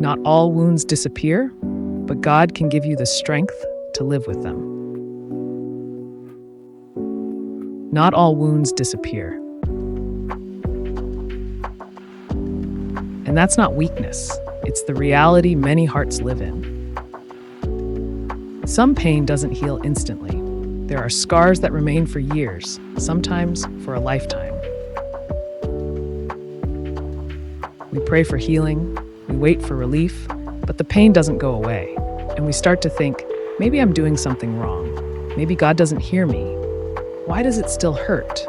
Not all wounds disappear, but God can give you the strength to live with them. Not all wounds disappear. And that's not weakness. It's the reality many hearts live in. Some pain doesn't heal instantly. There are scars that remain for years, sometimes for a lifetime. We pray for healing, we wait for relief, but the pain doesn't go away. And we start to think, maybe I'm doing something wrong. Maybe God doesn't hear me. Why does it still hurt?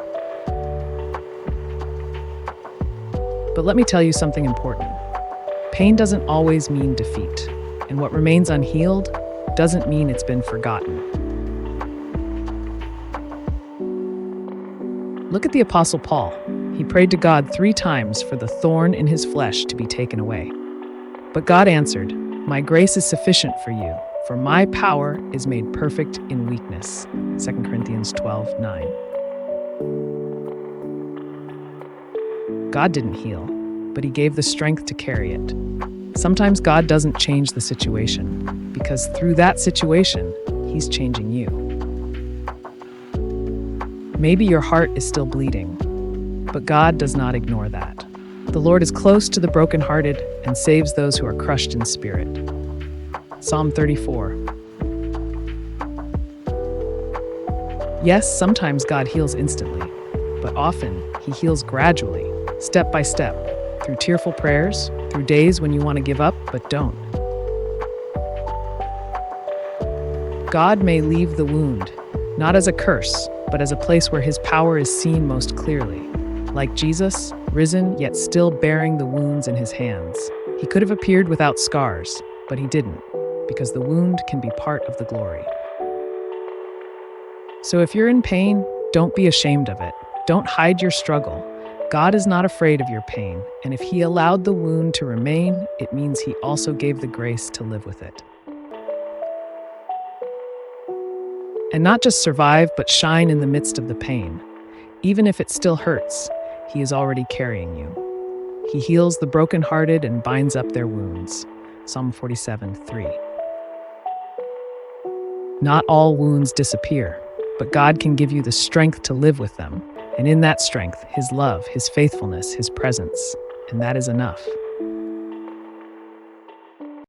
But let me tell you something important. Pain doesn't always mean defeat, and what remains unhealed doesn't mean it's been forgotten. Look at the Apostle Paul. He prayed to God 3 times for the thorn in his flesh to be taken away. But God answered, "My grace is sufficient for you, for my power is made perfect in weakness." 2 Corinthians 12:9. God didn't heal, but he gave the strength to carry it. Sometimes God doesn't change the situation, because through that situation, he's changing you. Maybe your heart is still bleeding, but God does not ignore that. The Lord is close to the brokenhearted and saves those who are crushed in spirit. Psalm 34. Yes, sometimes God heals instantly, but often he heals gradually, step by step, through tearful prayers, through days when you want to give up but don't. God may leave the wound, not as a curse, but as a place where his power is seen most clearly. Like Jesus, risen yet still bearing the wounds in his hands. He could have appeared without scars, but he didn't, because the wound can be part of the glory. So if you're in pain, don't be ashamed of it. Don't hide your struggle. God is not afraid of your pain, and if he allowed the wound to remain, it means he also gave the grace to live with it. And not just survive, but shine in the midst of the pain. Even if it still hurts, he is already carrying you. He heals the brokenhearted and binds up their wounds. Psalm 47:3. Not all wounds disappear, but God can give you the strength to live with them. And in that strength, his love, his faithfulness, his presence. And that is enough.